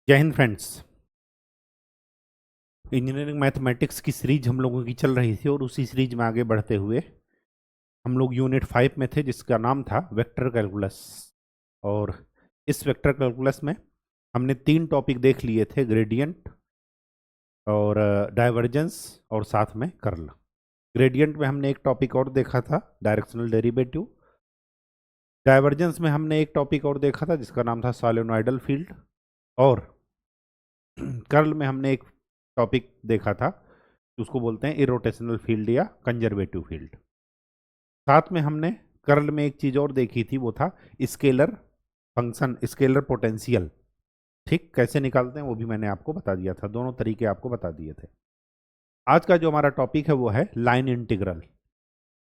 जय Hind friends. Engineering mathematics की series हम लोगों की चल रही थी और उसी सीरीज में आगे बढ़ते हुए हम लोग यूनिट 5 में थे जिसका नाम था वेक्टर कैलकुलस। और इस वेक्टर कैलकुलस में हमने 3 टॉपिक देख लिए थे, ग्रेडियंट और डाइवर्जेंस और साथ में कर्ल। ग्रेडियंट में हमने एक टॉपिक और देखा था, डायरेक्शनल डेरिवेटिव। डाइवर्जेंस में हमने एक टॉपिक और देखा था जिसका नाम था सोलेनोइडल फील्ड। और कर्ल में हमने एक टॉपिक देखा था उसको बोलते हैं इरोटेशनल फील्ड या कंजर्वेटिव फील्ड। साथ में हमने कर्ल में एक चीज और देखी थी, वो था स्केलर फंक्शन, स्केलर पोटेंशियल। ठीक कैसे निकालते हैं वो भी मैंने आपको बता दिया था, दोनों तरीके आपको बता दिए थे। आज का जो हमारा टॉपिक है वो है लाइन इंटीग्रल।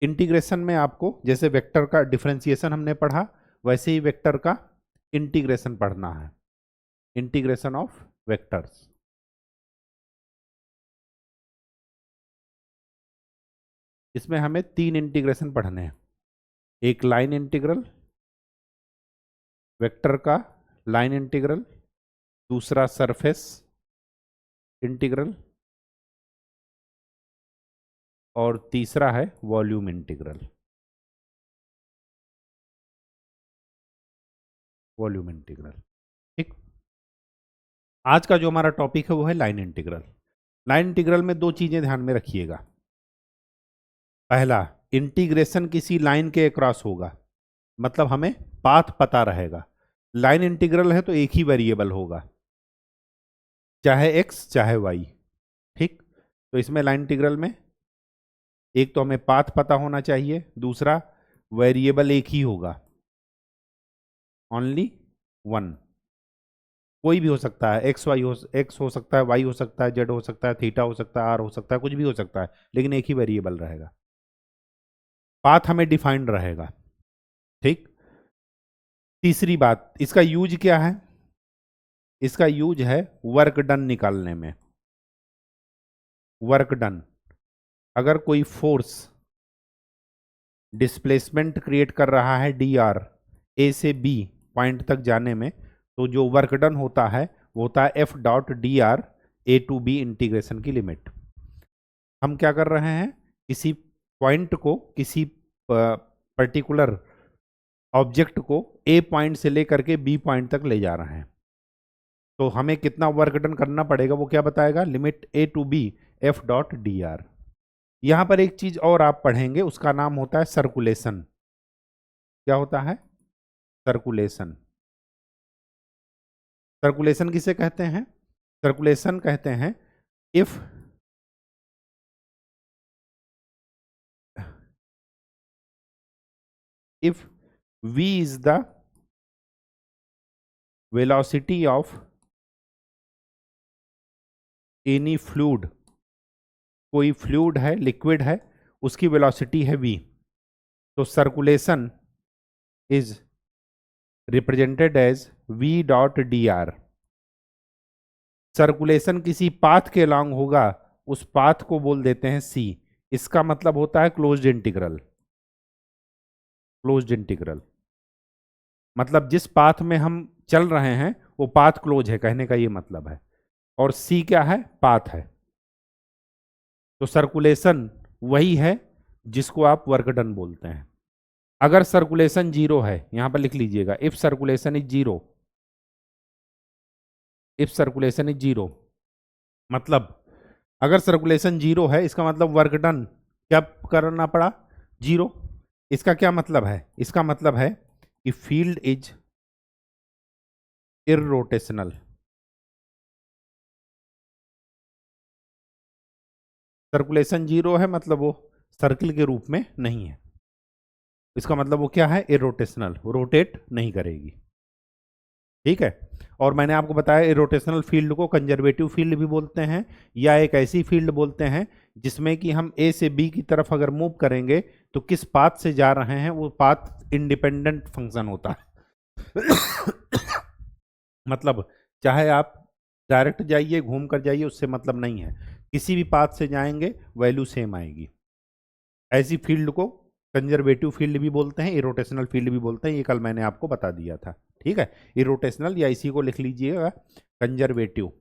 इंटीग्रेशन में आपको जैसे वेक्टर का डिफरेंशिएशन हमने पढ़ा वैसे ही वेक्टर का इंटीग्रेशन पढ़ना है, इंटीग्रेशन ऑफ वेक्टर्स। इसमें हमें 3 इंटीग्रेशन पढ़ने हैं, एक लाइन इंटीग्रल, वेक्टर का लाइन इंटीग्रल, दूसरा सरफेस इंटीग्रल और तीसरा है वॉल्यूम इंटीग्रल। Volume integral. ठीक, आज का जो हमारा टॉपिक है वो है लाइन इंटीग्रल। लाइन इंटीग्रल में 2 चीजें ध्यान में रखिएगा। पहला, इंटीग्रेशन किसी लाइन के अक्रॉस होगा, मतलब हमें पाथ पता रहेगा। लाइन इंटीग्रल है तो एक ही वेरिएबल होगा, चाहे एक्स चाहे वाई। ठीक, तो इसमें लाइन इंटीग्रल में एक तो हमें पाथ पता होना चाहिए, दूसरा वेरिएबल एक ही होगा, ओनली वन। कोई भी हो सकता है, एक्स हो सकता है, वाई हो सकता है, जेड हो सकता है, थीटा हो सकता है, आर हो सकता है, कुछ भी हो सकता है, लेकिन एक ही वेरिएबल रहेगा। पाथ हमें डिफाइंड रहेगा। ठीक, तीसरी बात, इसका यूज क्या है? इसका यूज है वर्क डन निकालने में। वर्क डन, अगर कोई फोर्स डिस्प्लेसमेंट क्रिएट कर रहा है डी आर, ए से बी पॉइंट तक जाने में, तो जो वर्क डन होता है वो होता है F dot D R A to B integration की लिमिट। हम क्या कर रहे हैं, किसी पॉइंट को, किसी पर्टिकुलर ऑब्जेक्ट को ए पॉइंट से लेकर के बी पॉइंट तक ले जा रहे हैं, तो हमें कितना वर्क डन करना पड़ेगा वो क्या बताएगा, limit A to B F dot D R. यहां पर एक चीज और आप पढ़ेंगे, उसका नाम होता है सर्कुलेशन। क्या होता है? सर्कुलेशन। सर्कुलेशन किसे कहते हैं? सर्कुलेशन कहते हैं if if v is the velocity of any fluid. कोई फ्लूइड है, लिक्विड है, उसकी वेलोसिटी है v, तो circulation is represented as v dot D R. Circulation किसी पाथ के अलॉन्ग होगा, उस पाथ को बोल देते हैं c। इसका मतलब होता है क्लोज्ड इंटीग्रल। क्लोज्ड इंटीग्रल मतलब जिस पाथ में हम चल रहे हैं वो पाथ क्लोज है, कहने का ये मतलब है। और c क्या है? पाथ है। तो सर्कुलेशन वही है जिसको आप वर्क डन बोलते हैं। अगर सर्कुलेशन जीरो है, यहां पर लिख लीजिएगा, if circulation is zero, if circulation is zero मतलब अगर सर्कुलेशन जीरो है इसका मतलब वर्क डन क्या करना पड़ा? जीरो। इसका क्या मतलब है? इसका मतलब है कि फील्ड इज इररोटेशनल। सर्कुलेशन जीरो है मतलब वो सर्किल के रूप में नहीं है, इसका मतलब वो क्या है? इरोटेशनल, रोटेट नहीं करेगी। ठीक है, और मैंने आपको बताया इरोटेशनल फील्ड को कंजर्वेटिव फील्ड भी बोलते हैं, या एक ऐसी फील्ड बोलते हैं जिसमें कि हम ए से बी की तरफ अगर मूव करेंगे तो किस पाथ से जा रहे हैं वो पाथ इंडिपेंडेंट फंक्शन होता है। मतलब चाहे आप डायरेक्ट जाइए, घूम कर जाइए, उससे मतलब नहीं है, किसी भी पाथ से जाएंगे वैल्यू सेम आएगी। ऐसी फील्ड को कंजर्वेटिव फील्ड भी बोलते हैं, इरोटेशनल फील्ड भी बोलते हैं, ये कल मैंने आपको बता दिया था। ठीक है, इरोटेशनल, या इसी को लिख लीजिएगा कंजर्वेटिव।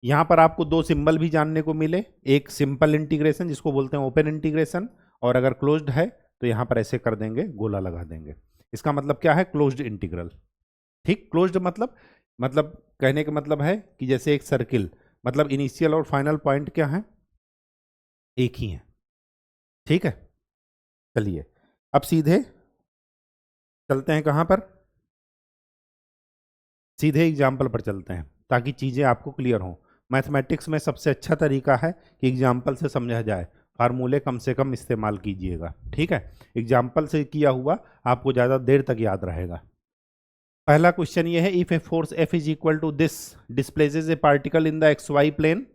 यहां पर आपको दो सिंबल भी जानने को मिले, एक सिंपल इंटीग्रेशन जिसको बोलते हैं ओपन इंटीग्रेशन, और अगर क्लोज्ड है तो यहां पर ऐसे कर देंगे, गोला लगा देंगे। इसका मतलब क्या है, क्लोज्ड इंटीग्रल। ठीक, क्लोज्ड मतलब कहने का मतलब है कि जैसे एक सर्किल, मतलब इनिशियल और फाइनल पॉइंट क्या है, एक ही है। ठीक है, चलिए अब सीधे चलते हैं कहां पर, सीधे एग्जाम्पल पर चलते हैं ताकि चीज़ें आपको क्लियर हों। मैथमेटिक्स में सबसे अच्छा तरीका है कि एग्जाम्पल से समझा जाए, फार्मूले कम से कम इस्तेमाल कीजिएगा। ठीक है, एग्जाम्पल से किया हुआ आपको ज़्यादा देर तक याद रहेगा। पहला क्वेश्चन ये है, if a force F is equal to this displaces a particle in the X Y plane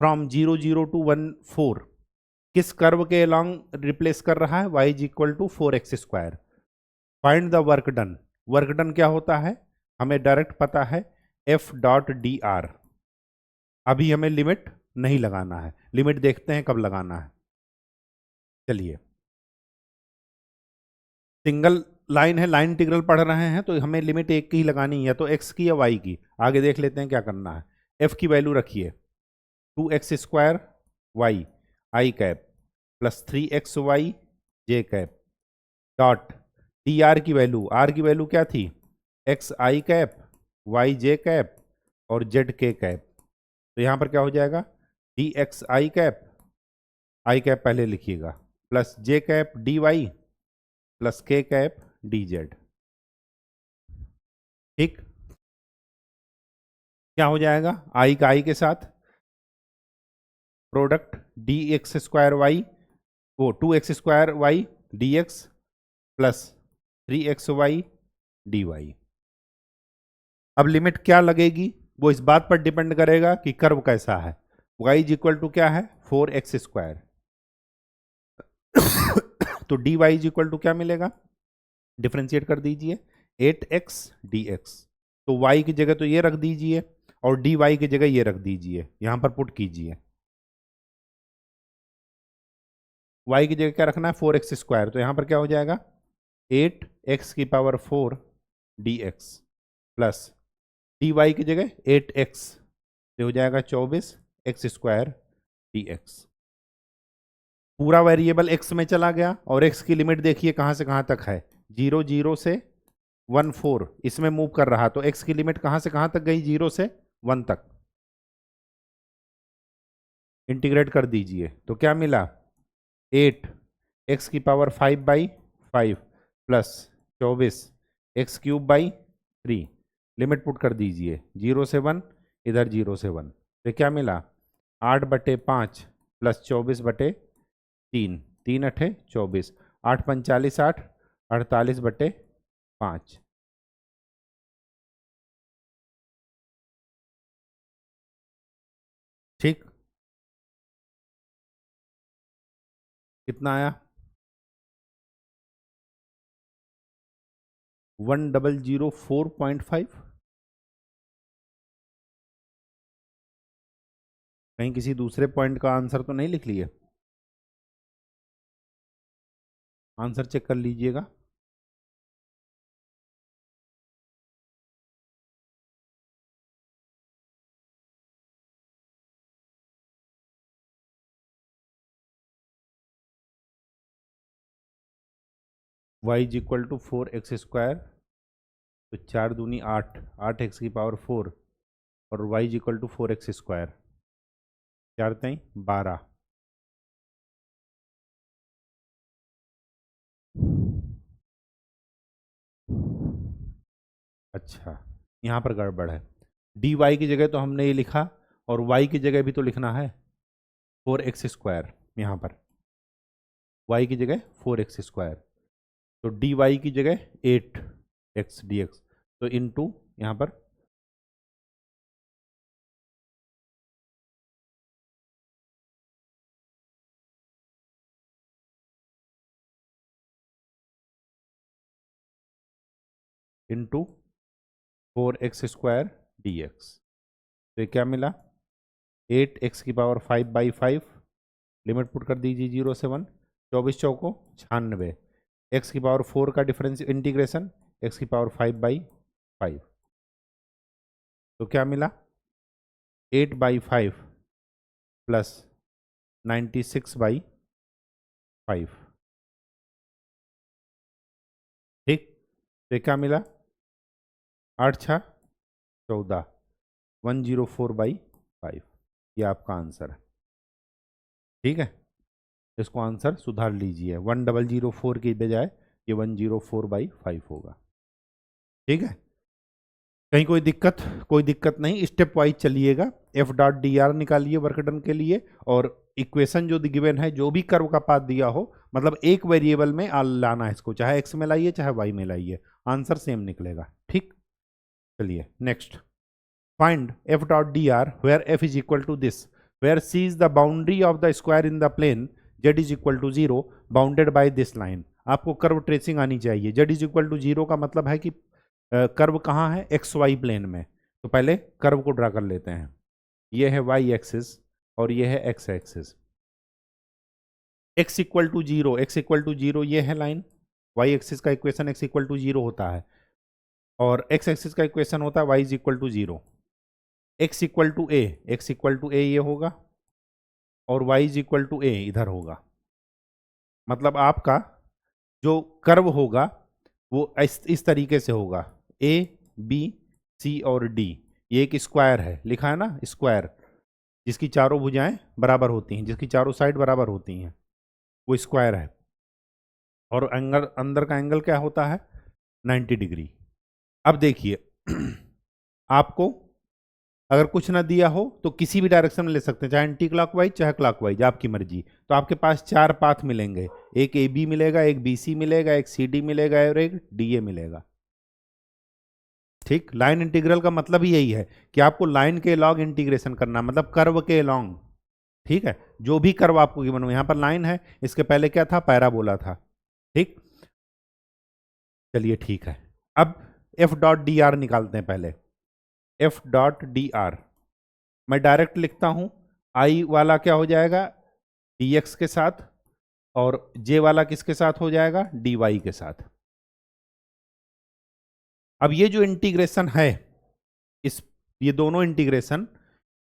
from 0 0 to 1 4, किस कर्व के अलॉन्ग रिप्लेस कर रहा है, y is equal to 4x²। Find the work done. Work done क्या होता है, हमें direct पता है, F.dr। अभी हमें लिमिट नहीं लगाना है, लिमिट देखते हैं कब लगाना है। चलिए, सिंगल लाइन है, लाइन इंटीग्रल पढ़ रहे हैं तो हमें लिमिट एक की ही लगानी है, तो x की या y की। आगे देख लेते हैं क्या करना है। f की वैल्यू रखिए 2x² y i cap plus 3xy j cap dot dr की वैल्यू, r की वैल्यू क्या थी, x i cap y j cap और z k कैप। तो यहां पर क्या हो जाएगा, dx i cap, i cap पहले लिखिएगा, plus j cap dy plus k cap dz। ठीक, क्या हो जाएगा, i का i के साथ प्रोडक्ट dx² y, वो 2x² y dx plus 3xy dy। अब लिमिट क्या लगेगी, वो इस बात पर डिपेंड करेगा कि कर्व कैसा है। y इज इक्वल टू क्या है, 4x²। तो dy इज इक्वल टू क्या मिलेगा, डिफ्रेंशिएट कर दीजिए 8x dx। तो y की जगह तो ये रख दीजिए और dy की जगह ये रख दीजिए, यहां पर पुट कीजिए। y की जगह क्या रखना है, 4x², तो यहां पर क्या हो जाएगा 8x⁴ dx प्लस dy की जगह 8x, तो हो जाएगा 24x² dx। पूरा वेरिएबल x में चला गया और x की लिमिट देखिए कहां से कहां तक है, 0 0 से 1 4 इसमें मूव कर रहा, तो x की लिमिट कहां से कहां तक गई, 0 से 1 तक। इंटीग्रेट कर दीजिए तो क्या मिला, 8x⁵/5 plus 24x³ limit put कर दीजिए 0 से 1, इधर 0 से 1, तो क्या मिला 8/5 प्लस 24/3, 3 8 24, 8 45 8, 48/5। ठीक, कितना आया, 1004.5। कहीं किसी दूसरे पॉइंट का आंसर तो नहीं लिख लिए, आंसर चेक कर लीजिएगा। y is equal to 4x², तो 4 दूनी 8, 8x⁴ और y is equal to 4x², 4 3 12। अच्छा, यहाँ पर गड़बड़ है, dy की जगह तो हमने ये लिखा और y की जगह भी तो लिखना है 4x², यहाँ पर y की जगह 4x², तो dy की जगह 8x dx, तो इनटू यहाँ पर इंटू 4x² dx, तो ये क्या मिला 8x⁵/5, लिमिट पुट कर दीजिए 0 से 1, 24 चौको 96, एक्स की पावर 4 का डिफरेंस इंटीग्रेशन एक्स की पावर 5/5, तो क्या मिला 8/5 प्लस 96/5, ठीक। तो क्या मिला 8×6 = 14, 104/5, ये आपका आंसर है, ठीक है। इसको आंसर सुधार लीजिए, 1004 की बजाय ये 104/5 होगा, ठीक है। कहीं कोई दिक्कत नहीं, स्टेप वाइज चलिएगा। F.dr निकालिए वर्क डन के लिए, और इक्वेशन जो गिवन है, जो भी कर्व का पाथ दिया हो, मतलब एक वेरिएबल में लाना है इसको, चाहे x में लाइए चाहे y में लाइए, आंसर सेम निकलेगा, ठीक। चलिए next, find F.dr where f is equal to this, where c is the boundary of the square in the plane z is equal to 0 bounded by this line. आपको curve tracing आनी चाहिए। z is equal to 0 का मतलब है कि curve कहाँ है, x Y plane में। तो पहले कर्व को ड्रा कर लेते हैं। ये है वाई एक्सिस और ये है X axis. X equal to zero, X equal to zero ये है लाइन। वाई एक्सिस का equation X equal to zero होता है, और एक्स एक्सिस का इक्वेशन होता है Y is equal to zero. X equal to A, X equal to A ये होगा, और Y is equal to A इधर होगा। मतलब आपका जो कर्व होगा वो इस तरीके से होगा, ए बी सी और डी। ये एक स्क्वायर है, लिखा है ना स्क्वायर, जिसकी चारों भुजाएं बराबर होती हैं, जिसकी चारों साइड बराबर होती हैं, वो स्क्वायर है। और एंगल, अंदर का एंगल क्या होता है 90 डिग्री। अब देखिए आपको अगर कुछ ना दिया हो तो किसी भी डायरेक्शन में ले सकते हैं, चाहे एंटी क्लॉकवाइज चाहे क्लॉकवाइज, आपकी मर्जी। तो आपके पास 4 पाथ मिलेंगे, एक ए बी मिलेगा, एक बी सी मिलेगा, एक सी डी मिलेगा और एक डी ए मिलेगा, ठीक। लाइन इंटीग्रल का मतलब ही यही है कि आपको लाइन के लॉन्ग इंटीग्रेशन करना, मतलब कर्व के लॉन्ग, ठीक है। जो भी कर्व आपको गिवन हो, यहां पर लाइन है, इसके पहले क्या था, पैराबोला था, ठीक। चलिए ठीक है, अब F.dr निकालते हैं पहले। F.dr मैं डायरेक्ट लिखता हूं, आई वाला क्या हो जाएगा dx के साथ, और j वाला किसके साथ हो जाएगा dy के साथ। अब ये जो इंटीग्रेशन है, ये दोनों इंटीग्रेशन,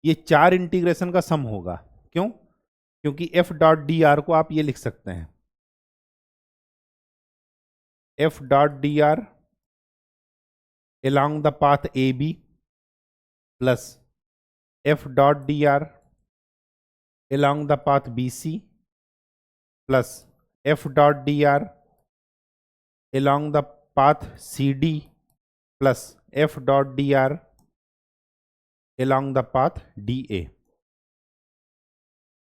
ये 4 इंटीग्रेशन का सम होगा। क्यों? क्योंकि F.dr को आप ये लिख सकते हैं, F.dr along the path AB plus F.dr along the path BC plus F.dr along the path CD plus F.dr along the path DA।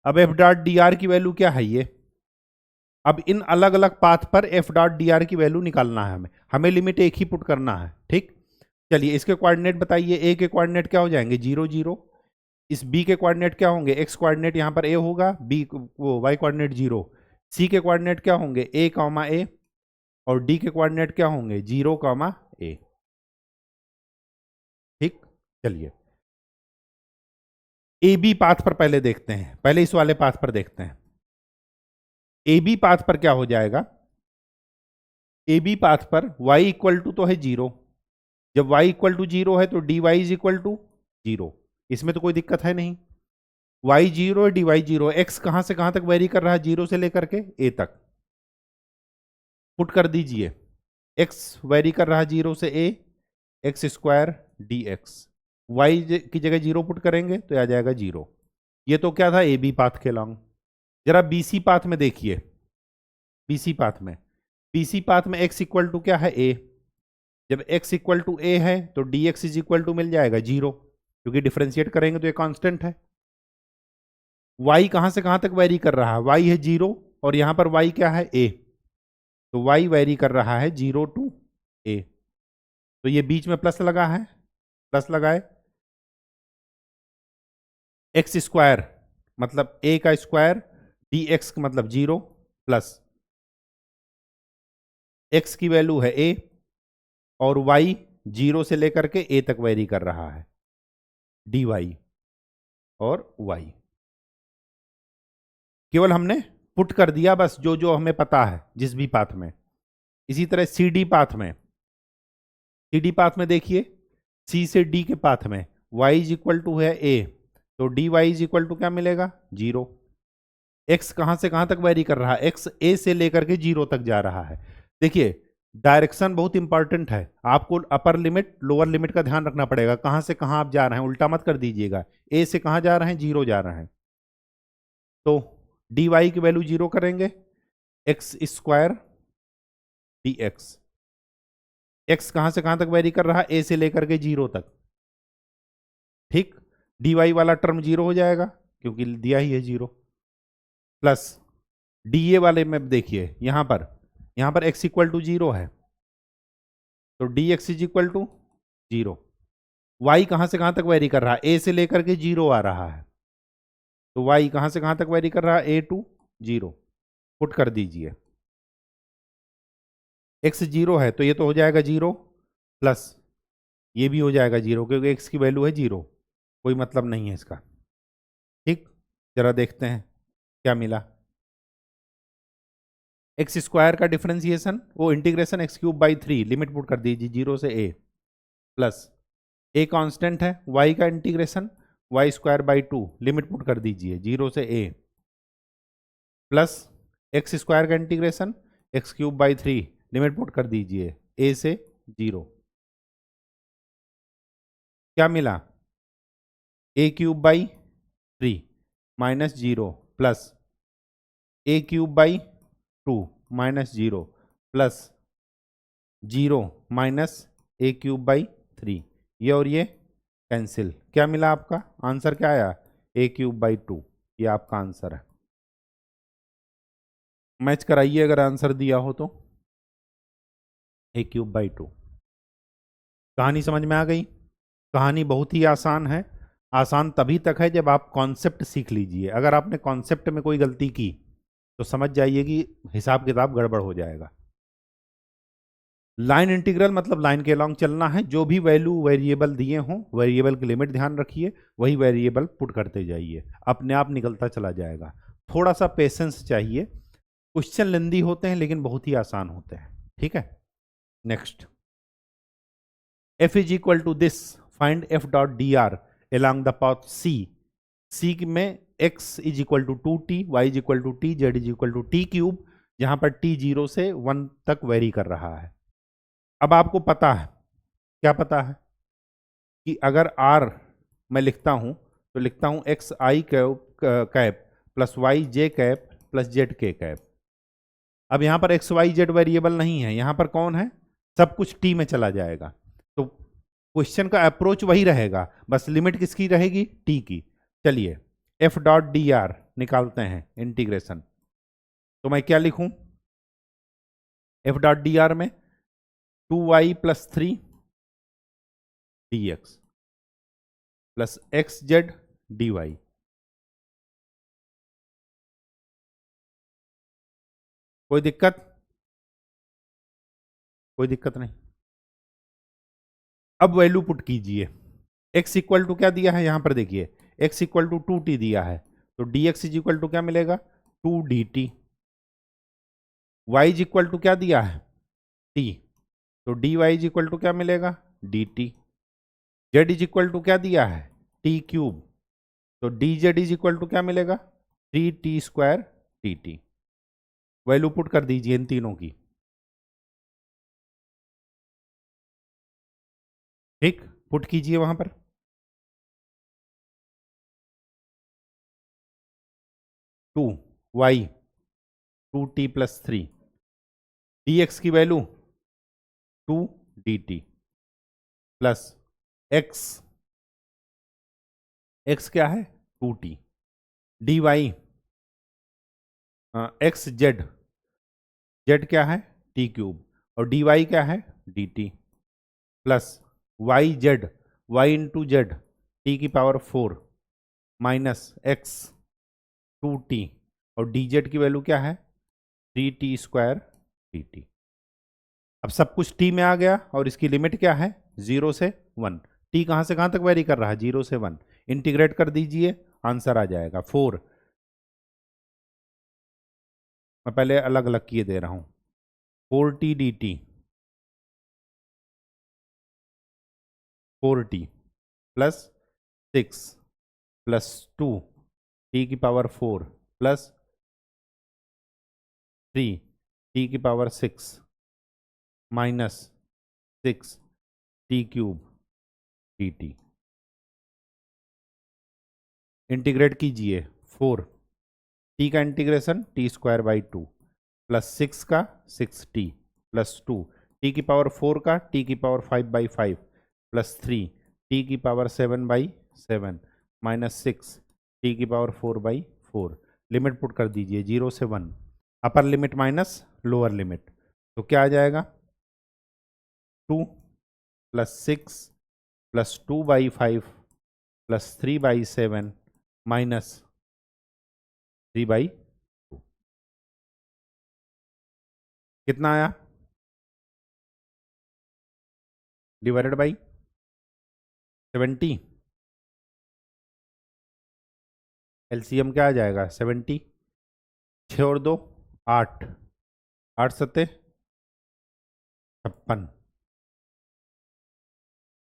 अब F.dr की वैल्यू क्या है ये, अब इन अलग अलग पाथ पर F.dr की वैल्यू निकालना है हमें लिमिट एक ही पुट करना है, ठीक। चलिए इसके कोऑर्डिनेट बताइए, ए के कोऑर्डिनेट क्या हो जाएंगे 0 0, इस बी के कोऑर्डिनेट क्या होंगे, एक्स कोऑर्डिनेट यहाँ पर ए होगा, बी वो वाई कोऑर्डिनेट 0, सी के कोऑर्डिनेट क्या होंगे ए कॉमा ए, और डी के कोऑर्डिनेट क्या होंगे 0 कॉमा ए, ठीक। चलिए ए बी पाथ पर पहले देखते हैं, पहले इस वाले पाथ पर देखते हैं। ए बी पाथ पर क्या हो जाएगा, ए बी पाथ पर y इक्वल टू तो है 0, जब y इक्वल टू 0 है तो dy इज इक्वल टू 0, इसमें तो कोई दिक्कत है नहीं। y 0 है, dy 0 है, x कहां से कहां तक वेरी कर रहा है 0 से लेकर के a तक, पुट कर दीजिए। x वेरी कर रहा है 0 से a, x square dx, y की जगह 0 पुट करेंगे तो आ जाएगा 0। ये तो क्या था ए बी पाथ के लॉन्ग। जरा बीसी पाथ में देखिए, बीसी पाथ में x इक्वल टू क्या है a, जब x इक्वल टू a है तो dx इज इक्वल टू मिल जाएगा 0, क्योंकि डिफरेंशिएट करेंगे तो ये कांस्टेंट है। y कहां से कहां तक वेरी कर रहा है, y है 0 और यहां पर y क्या है a, तो y वेरी कर रहा है 0 टू a, तो ये बीच में प्लस लगा है, प्लस लगाए, एक्स स्क्वायर मतलब a का स्क्वायर, dx का मतलब 0 प्लस x की वैल्यू है a और y 0 से लेकर के a तक वेरी कर रहा है, dy और y। केवल हमने पुट कर दिया बस, जो जो हमें पता है जिस भी पाथ में। इसी तरह सी डी पाथ में, सी डी पाथ में देखिए, सी से डी के पाथ में y इज इक्वल टू है a, तो dy इज इक्वल टू क्या मिलेगा, 0। x कहां से कहां तक वेरी कर रहा है, x a से लेकर के 0 तक जा रहा है। देखिए डायरेक्शन बहुत इंपॉर्टेंट है, आपको अपर लिमिट लोअर लिमिट का ध्यान रखना पड़ेगा, कहां से कहां आप जा रहे हैं, उल्टा मत कर दीजिएगा। a से कहां जा रहे हैं, 0 जा रहे हैं, तो dy की वैल्यू 0 करेंगे, x square D x. X कहां से कहां तक वेरी कर रहा है, ए से लेकर के 0 तक, ठीक। dy वाला टर्म 0 हो जाएगा क्योंकि दिया ही है 0, प्लस dA वाले में देखिए यहां पर x इक्वल टू 0 है, तो dx is equal to 0। y कहां से कहां तक वेरी कर रहा है, a से लेकर के 0 आ रहा है, तो y कहां से कहां तक वेरी कर रहा है, a टू 0। पुट कर दीजिए, x 0 है तो ये तो हो जाएगा 0, प्लस ये भी हो जाएगा 0 क्योंकि x की वैल्यू है 0, कोई मतलब नहीं है इसका, ठीक। जरा देखते हैं क्या मिला। एक्स स्क्वायर का डिफरेंशिएशन वो integration X cube by 3, limit put कर दीजिए 0 से a, प्लस a कांस्टेंट है, y का integration Y square by 2, limit put कर दीजिए 0 से a, प्लस एक्स स्क्वायर का integration X cube by 3, limit put कर दीजिए a से 0। क्या मिला, a cube by 3 minus 0, plus a cube by 2 minus 0, plus 0 minus a cube by 3, ये और ये कैंसिल, क्या मिला आपका आंसर, क्या आया, a क्यूब बाई 2, ये आपका आंसर है। मैच कराइए अगर आंसर दिया हो तो, a क्यूब बाई 2। कहानी समझ में आ गई। कहानी बहुत ही आसान है, आसान तभी तक है जब आप कॉन्सेप्ट सीख लीजिए। अगर आपने कॉन्सेप्ट में कोई गलती की तो समझ जाइए कि हिसाब किताब गड़बड़ हो जाएगा। लाइन इंटीग्रल मतलब लाइन के अलॉन्ग चलना है, जो भी वैल्यू वेरिएबल दिए हों वेरिएबल की लिमिट ध्यान रखिए, वही वेरिएबल पुट करते जाइए, अपने आप निकलता चला जाएगा। थोड़ा सा पेशेंस चाहिए, क्वेश्चन लेंदी होते हैं लेकिन बहुत ही आसान होते हैं, ठीक है। Next, f is equal to this, find f dot D R along the path c। c में x is equal to 2t, y is equal to t, z is equal to t cube, जहां पर t 0 से 1 तक very कर रहा है। अब आपको पता है, क्या पता है कि अगर r मैं लिखता हूं तो लिखता हूं एक्स आई कैप प्लस वाई जे cap plus Z K cap. अब यहां पर एक्स वाई जेड वेरिएबल नहीं है, यहां पर कौन है, सब कुछ टी में चला जाएगा, तो क्वेश्चन का अप्रोच वही रहेगा, बस लिमिट किसकी रहेगी, टी की। चलिए एफ डॉट डी आर निकालते हैं इंटीग्रेशन, तो मैं क्या लिखूं, एफ डॉट डी आर में 2y plus 3 dx plus X Z D Y. कोई दिक्कत, कोई दिक्कत नहीं। अब वैल्यू पुट कीजिए, x इक्वल टू क्या दिया है यहां पर देखिए, x इक्वल टू 2t दिया है, तो dx इज इक्वल टू क्या मिलेगा, 2 dt। y is equal to क्या दिया है, t, तो dy इज इक्वल टू क्या मिलेगा, dt। z is equal to क्या दिया है, t क्यूब, तो dz इज इक्वल टू क्या मिलेगा, 3t square dt। Value put कर दीजिए इन तीनों की, ठीक, पुट कीजिए वहां पर। 2y 2t प्लस 3, dx की value 2 dt plus x, x क्या है 2t, dy x Z, Z क्या है टी क्यूब, और dy क्या है dt plus Y Z, Y into Z T की पावर 4 माइनस एक्स 2t, और डी जेड की वैल्यू क्या है 3t स्क्वायर dt। अब सब कुछ t में आ गया और इसकी लिमिट क्या है 0 से 1, t कहां से कहां तक वेरी कर रहा है 0 से 1, इंटीग्रेट कर दीजिए आंसर आ जाएगा 4 मैं पहले अलग अलग किए दे रहा हूँ। 4t dt 4t plus 6 plus 2 t की पावर 4 प्लस 3 t की power 6 minus 6 t cube dt। Integrate कीजिए 4 t का integration T square by 2 plus 6 का 6t प्लस 2 टी की पावर 4 का टी की पावर 5 बाई 5 प्लस 3 टी की पावर 7 बाई 7 माइनस 6 टी की पावर 4 बाई 4। लिमिट पुट कर दीजिए 0 से 1, upper limit minus lower limit, तो क्या आ जाएगा 2 plus 6 plus 2 by 5 plus 3 by 7 minus 3 by 2। कितना आया डिवाइडेड बाई 70। एलसीएम क्या आ जाएगा 70, 6 और 2 8, 8 सत्ते 56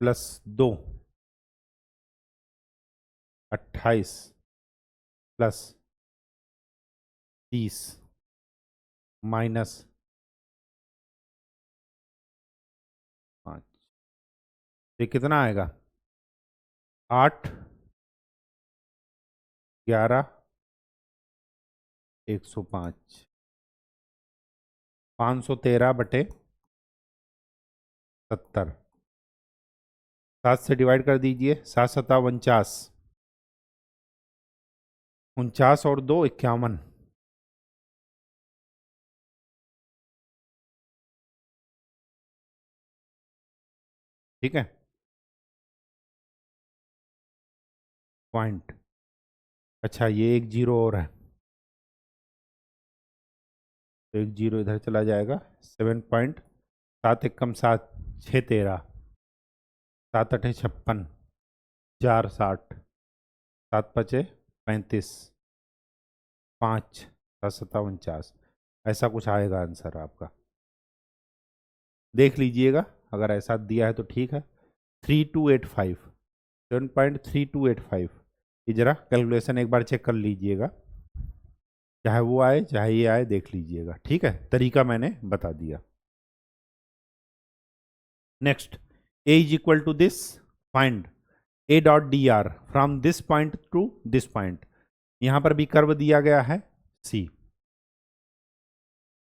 प्लस 2 28 प्लस 30 माइनस 5। ये कितना आएगा 8 11 105 513 बटे 70। 7 से डिवाइड कर दीजिए 7 सत्ता 49, 49 और 2 51। ठीक है पॉइंट। अच्छा ये एक जीरो और है, तो एक जीरो इधर चला जाएगा 7.7 एकम 7 6 13 7 8 56 4 60 7 5 35 5 7 7 49। ऐसा कुछ आएगा आंसर आपका, देख लीजिएगा अगर ऐसा दिया है तो ठीक है। 3285 7.3285। ये जरा कैलकुलेशन एक बार चेक कर लीजिएगा, चाहे वो आए चाहे ये आए देख लीजिएगा। ठीक है तरीका मैंने बता दिया। Next a is equal to this, find a dot D R from this point to this point. यहां पर भी कर्व दिया गया है c,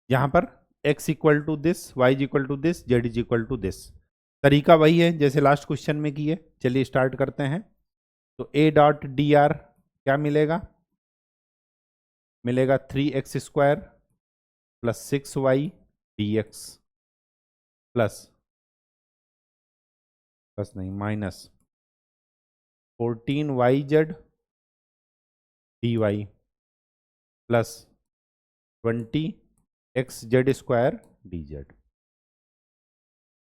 यहां पर x equal to this, y is equal to this, z is equal to this. तरीका वही है जैसे लास्ट क्वेश्चन में किए। चलिए स्टार्ट करते हैं। तो a डॉट डी आर क्या मिलेगा, मिलेगा 3x square plus 6y dx plus plus नहीं minus 14yz dy plus 20xz square dz।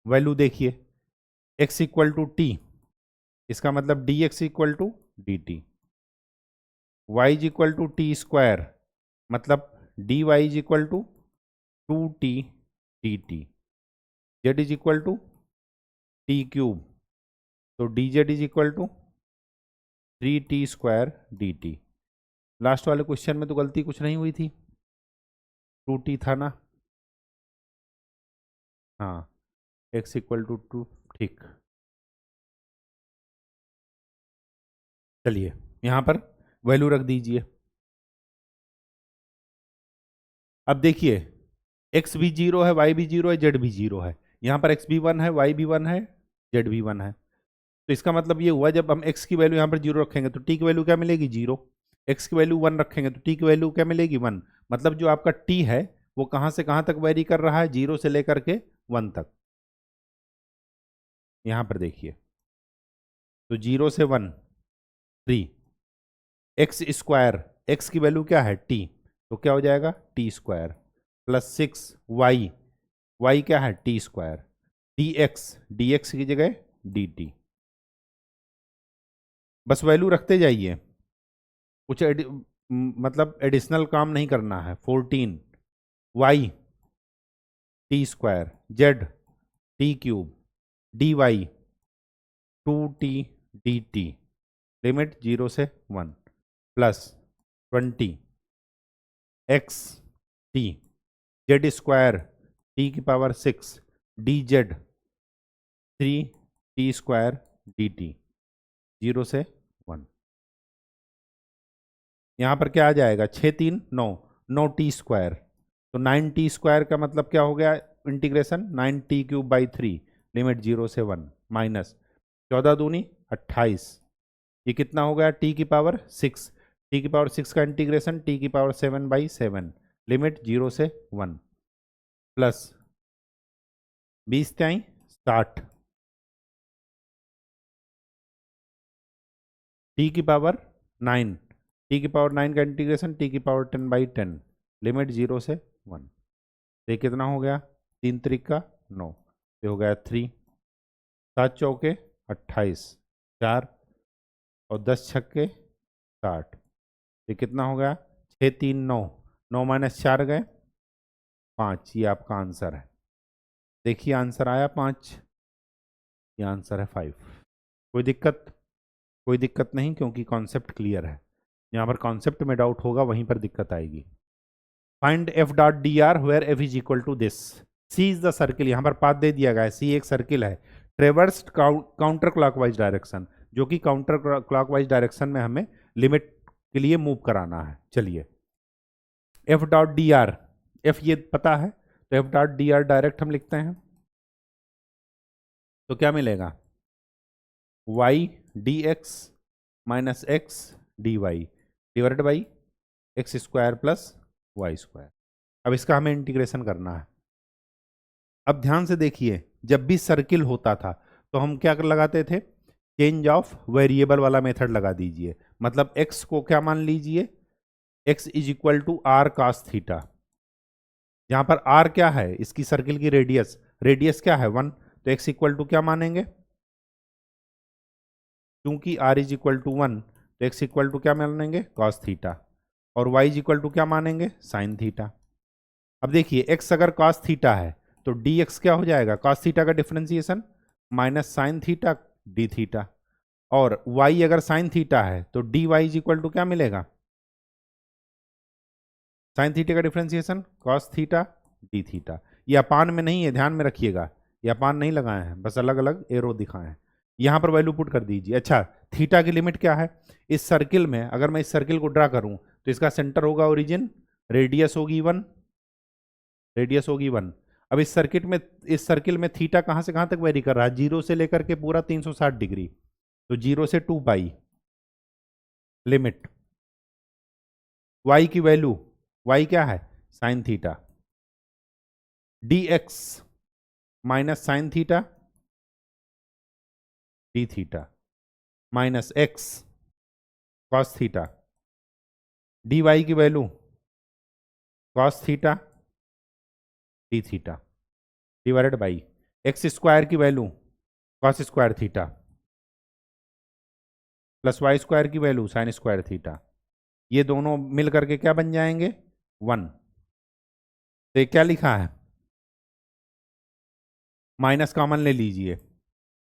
Value देखिए x इक्वल टू टी, इसका मतलब dx equal to D T, Y is equal to T square मतलब D Y is equal to 2t dt, z is equal to T cube, तो D Z is equal to 3t square D T. Last वाले question में तो गलती कुछ नहीं हुई थी, 2t था ना, हाँ x इक्वल टू 2, ठीक। चलिए यहाँ पर वैल्यू रख दीजिए। अब देखिए x भी 0 है, y भी 0 है, z भी 0 है। यहाँ पर x भी 1 है, y भी 1 है, z भी 1 है। तो इसका मतलब ये हुआ जब हम x की वैल्यू यहाँ पर 0 रखेंगे तो t की वैल्यू क्या मिलेगी 0, x की वैल्यू 1 रखेंगे तो t की वैल्यू क्या मिलेगी 1। मतलब जो आपका t है वो कहाँ से कहाँ तक वेरी कर रहा है, 0 से लेकर के 1 तक। यहाँ पर देखिए तो 0 से 1 3, एक्स स्क्वायर, एक्स की वैल्यू क्या है t, तो क्या हो जाएगा T square plus 6 Y, Y क्या है टी स्क्वायर, डी एक्स की जगह डी टी। बस वैल्यू रखते जाइए, कुछ मतलब एडिशनल काम नहीं करना है। 14 Y T square, Z T cube, D Y 2t dt, limit 0 से 1, plus 20 X T, Z square T की power 6 D Z 3t square D T, 0 से 1। यहाँ पर क्या आ जाएगा, 6 3 9, 9t स्क्वायर, तो 9t स्क्वायर का मतलब क्या हो गया, इंटीग्रेशन 9t³/3, लिमिट 0 से 1, माइनस 14 दूनी 28, ये कितना हो गया, t की पावर 6, t की पावर 6 का इंटीग्रेशन t की पावर 7/7, लिमिट 0 से 1, प्लस 20 त्याई 60, t की पावर 9, t की पावर 9 का इंटीग्रेशन t की पावर 10/10, लिमिट 0 से 1, तो ये कितना हो गया, 3 त्रिक का 9, ये हो गया 3, 7 चौके 28, 4 और 10 छक्के 60, ये कितना हो गया, 6 3 9, 9 माइनस 4 गए 5, ये आपका आंसर है। देखिए आंसर आया 5, ये आंसर है 5। कोई दिक्कत, कोई दिक्कत नहीं, क्योंकि कॉन्सेप्ट क्लियर है। यहाँ पर कॉन्सेप्ट में डाउट होगा वहीं पर दिक्कत आएगी। Find F dot D R where F is equal to this, C is the circle, यहाँ पर पाथ दे दिया गया है, सी एक सर्किल है, ट्रेवर्स काउंटर क्लॉकवाइज डायरेक्शन, जो कि काउंटर क्लॉकवाइज डायरेक्शन में हमें लिमिट के लिए मूव कराना है। चलिए F dot D R, F ये पता है, तो F dot D R direct हम लिखते हैं, तो क्या मिलेगा, Y D X minus X D Y divided by X square plus Y square. अब इसका हमें इंटीग्रेशन करना है। अब ध्यान से देखिए, जब भी सर्किल होता था तो हम क्या कर लगाते थे, चेंज ऑफ वेरिएबल वाला मेथड लगा दीजिए, मतलब x को क्या मान लीजिए, x is equal to R cos theta. यहां पर r क्या है, इसकी सर्किल की रेडियस, रेडियस क्या है 1, तो x इक्वल टू क्या मानेंगे, क्योंकि r इज इक्वल टू 1, तो x इक्वल टू क्या मानेंगे, कॉस थीटा, और y इज इक्वल टू क्या मानेंगे, साइन थीटा। अब देखिए x अगर कॉस थीटा है तो dx क्या हो जाएगा, कॉस थीटा का differentiation minus sine theta D theta, और y अगर साइन थीटा है तो dy इज इक्वल टू क्या मिलेगा, साइन थीटा का differentiation cos theta D theta. ये अपान में नहीं है, ध्यान में रखिएगा, ये अपान नहीं लगाए हैं, बस अलग अलग एरो दिखाए हैं। यहां पर वैल्यू पुट कर दीजिए। अच्छा, थीटा की लिमिट क्या है, इस सर्किल में अगर मैं इस सर्किल को ड्रा करूं तो इसका सेंटर होगा ओरिजिन, रेडियस होगी 1, रेडियस होगी 1। अब इस सर्किट में, इस सर्किल में थीटा कहां से कहां तक वेरी कर रहा है, 0 से लेकर के पूरा 360 डिग्री, तो 0 से 2 पाई, लिमिट y की वैल्यू, y क्या है, sine theta, dx minus sine theta D theta, minus x cos theta, dy की value cos theta D theta, divided by X square की value cos square theta, plus Y square की value sine square theta. ये दोनों मिल करके क्या बन जाएंगे, 1। तो ये क्या लिखा है, माइनस कॉमन ले लीजिए,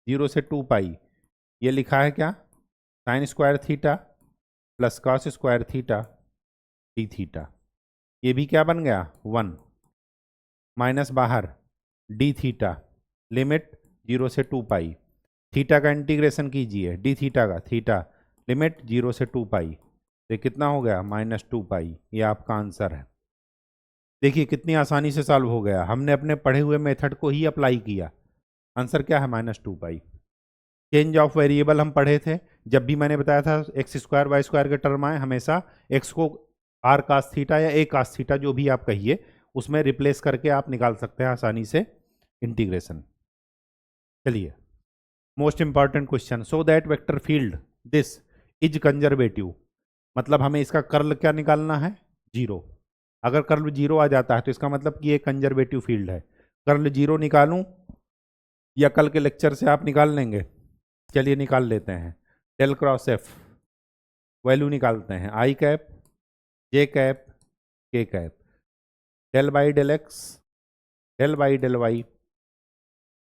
0 से 2 पाई, ये लिखा है क्या, sign square theta plus cos square theta D theta, ये भी क्या बन गया 1, माइनस बाहर डी थीटा, लिमिट 0 से 2 पाई, थीटा का इंटीग्रेशन कीजिए, डी थीटा का, थीटा लिमिट 0 से 2 पाई, तो कितना हो गया, -2 पाई। ये आपका आंसर है। देखिए कितनी आसानी से सॉल्व हो गया, हमने अपने पढ़े हुए मेथड को ही अप्लाई किया। आंसर क्या है, -2 पाई। चेंज ऑफ वेरिएबल हम पढ़े थे, जब भी मैंने बताया था एक्स स्क्वायर वाई स्क्वायर के टर्म आए, हमेशा एक्स को आर कास थीटा या ए कास थीटा जो भी आप कहिए उसमें रिप्लेस करके आप निकाल सकते हैं आसानी से इंटीग्रेशन। चलिए most important question, so that vector field this is conservative, मतलब हमें इसका कर्ल क्या निकालना है, 0। अगर कर्ल 0 आ जाता है तो इसका मतलब कि ये कंजर्वेटिव फील्ड है। कर्ल 0 निकालूं या कल के लेक्चर से आप निकाल लेंगे, चलिए निकाल लेते हैं। डेल क्रॉस एफ वैल्यू निकालते हैं, आई कैप जे कैप के cap, del by del x, del by del Y,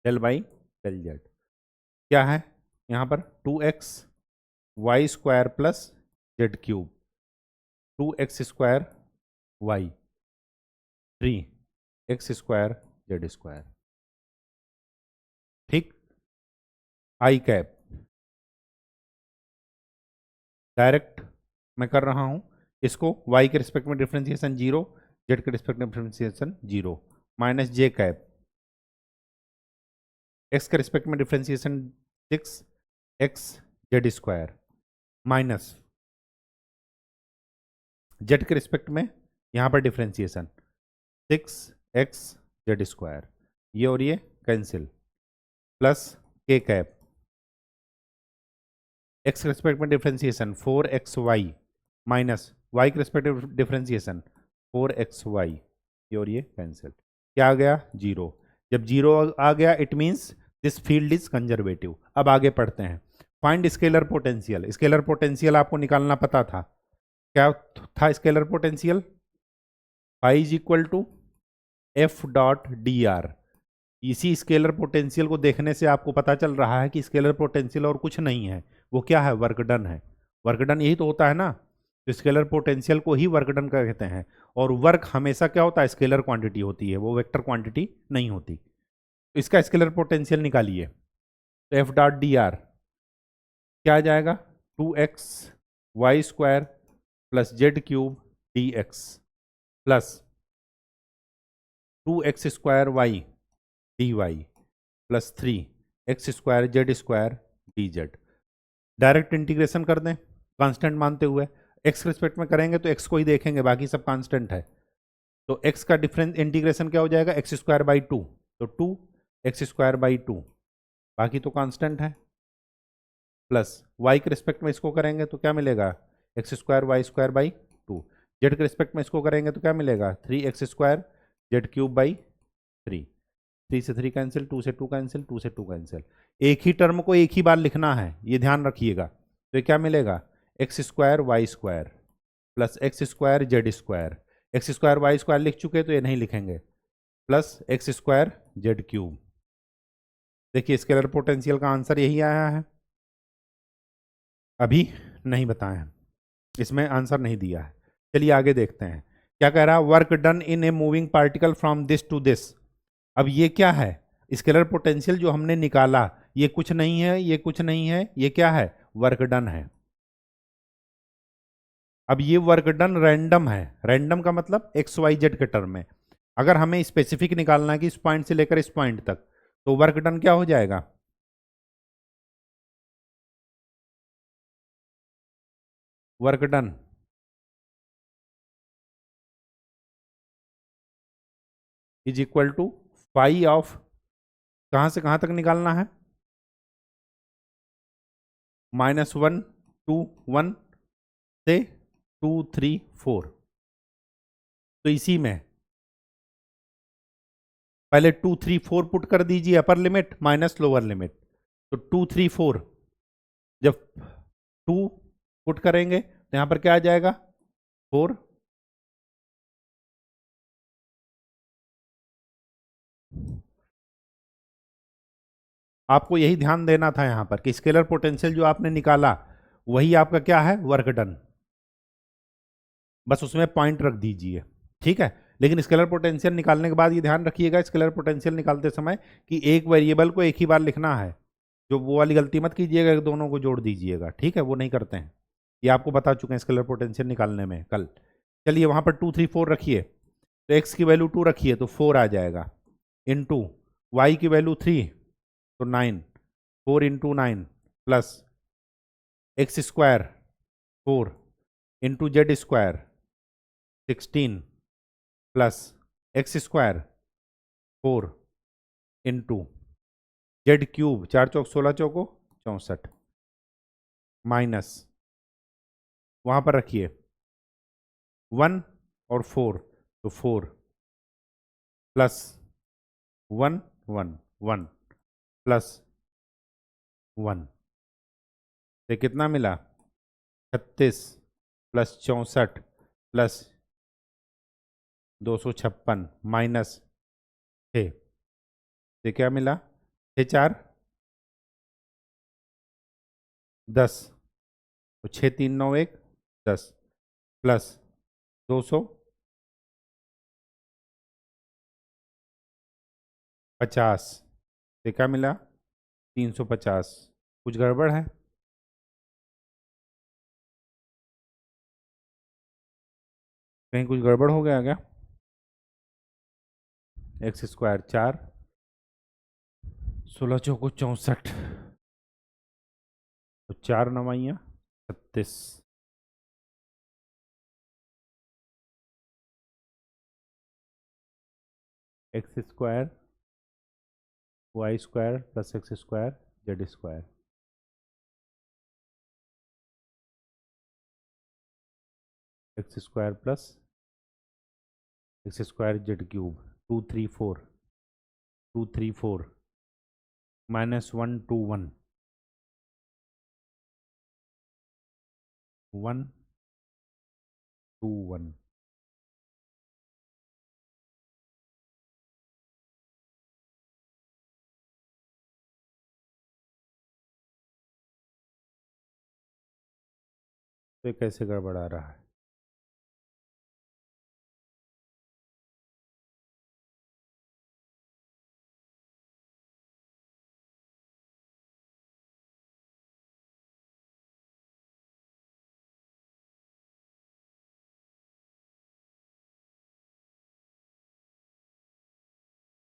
del by del Z. क्या है यहाँ पर? 2x Y square plus Z cube, 2x square Y, 3x square Z square. ठीक, I cap direct मैं कर रहा हूं इसको, y के रिस्पेक्ट में डिफरेंशिएशन 0, z के रिस्पेक्ट में डिफरेंशिएशन 0, माइनस जे कैप, x के रिस्पेक्ट में differentiation 6x Z square, minus z के रिस्पेक्ट में यहां पर डिफरेंशिएशन 6x जेड स्क्वायर, ये और ये कैंसिल, प्लस के कैप, x के रिस्पेक्ट में डिफरेंशिएशन 4xy, माइनस y के रिस्पेक्ट में डिफरेंशिएशन 4xy, ये और ये कैंसिल। क्या आ गया? 0। जब 0 आ गया it means this field is conservative. अब आगे पढ़ते हैं। Find scalar potential. Scalar potential आपको निकालना पता था। क्या था scalar potential? Phi is equal to F dot D R. इसी स्केलर पोटेंशियल को देखने से आपको पता चल रहा है कि स्केलर पोटेंशियल और कुछ नहीं है, वो क्या है? वर्क डन है। वर्क डन यही तो होता है ना, तो स्केलर पोटेंशियल को ही वर्क डन का कहते हैं। और वर्क हमेशा क्या होता है? स्केलर क्वांटिटी होती है, वो वेक्टर क्वांटिटी नहीं होती। तो इसका स्केलर पोटेंशियल निकालिए, तो एफ डॉट डी आर क्या आ जाएगा? 2x Y square plus Z cube D X plus 2x square Y D Y plus 3x square Z square D Z. Direct integration कर दें कांस्टेंट मानते हुए। x के रिस्पेक्ट में करेंगे तो x को ही देखेंगे, बाकी सब कांस्टेंट है। तो x का डिफरेंस इंटीग्रेशन क्या हो जाएगा? एक्स स्क्वायर बाई 2, तो 2x स्क्वायर बाई 2, बाकी तो कांस्टेंट है, प्लस y के रिस्पेक्ट में इसको करेंगे तो क्या मिलेगा? X square Y square by 2। Z के रिस्पेक्ट में इसको करेंगे तो क्या मिलेगा? 3x square Z cube by 3। 3 से 3 कैंसिल, 2 से 2 कैंसिल, 2 से 2 कैंसिल। एक ही टर्म को एक ही बार लिखना है, ये ध्यान रखिएगा। तो ये क्या मिलेगा? X square Y square plus X square Z square. X square Y square लिख चुके तो ये नहीं लिखेंगे, plus X square Z cube. देखिए स्केलर पोटेंशियल का आंसर यही आया है। अभी नहीं बताया, इसमें आंसर नहीं दिया है। चलिए आगे देखते हैं क्या कह रहा है। Work done in a moving particle from this to this. अब ये क्या है? स्केलर पोटेंशियल जो हमने निकाला, ये कुछ नहीं है, ये कुछ नहीं है, ये क्या है? वर्क डन है। अब ये वर्क डन रैंडम है। रैंडम का मतलब एक्स वाई जेड के टर्म में। अगर हमें स्पेसिफिक निकालना है कि इस पॉइंट से लेकर इस पॉइंट तक, तो वर्क डन क्या हो जाएगा? Work done is equal to phi of, कहां से कहां तक निकालना है? -1 2 1 से 2 3 4। तो इसी में पहले 2 3 4 पुट कर दीजिए upper limit minus lower limit. तो 2 3 4, जब 2 पुट करेंगे तो यहां पर क्या आ जाएगा? 4। आपको यही ध्यान देना था यहां पर कि स्केलर पोटेंशियल जो आपने निकाला वही आपका क्या है? Work done. बस उसमें पॉइंट रख दीजिए, ठीक है। लेकिन स्केलर पोटेंशियल निकालने के बाद ये ध्यान रखिएगा स्केलर पोटेंशियल निकालते समय कि एक वेरिएबल को एक ही बार लिखना है। जो वो वाली गलती मत कीजिएगा कि दोनों को जोड़ दीजिएगा, ठीक है, वो नहीं करते हैं। ये आपको बता चुके हैं स्केलर पोटेंशियल निकालने में कल। चलिए वहां पर 2 3 4 रखिए, तो एक्स की वैल्यू 2 रखिए तो 4 आ जाएगा, इंटू वाई की वैल्यू 3 तो 9, 4 into 9 plus X square 4 into Z square 16 plus X square 4 into Z cube, 4 चौक 16 चौको 64, माइनस वहां पर रखिए 1 और 4 तो 4 प्लस 1 1 1 प्लस 1, तो कितना मिला? 36 प्लस 64 प्लस 256 माइनस 6 से क्या मिला? 6 4 10, तो 6 3 9 1 10 प्लस 250 से क्या मिला? 350। कुछ गड़बड़ है? कहीं कुछ गड़बड़ हो गया क्या? एक्स स्क्वायर 4, 16 चौको 64, तो 4 9 36। X square Y square plus X square Z square, x square plus X square Z cube, 2 3 4, 2 3 4 -1 2 1, 1 2 1। तो ये कैसे गड़बड़ आ रहा है?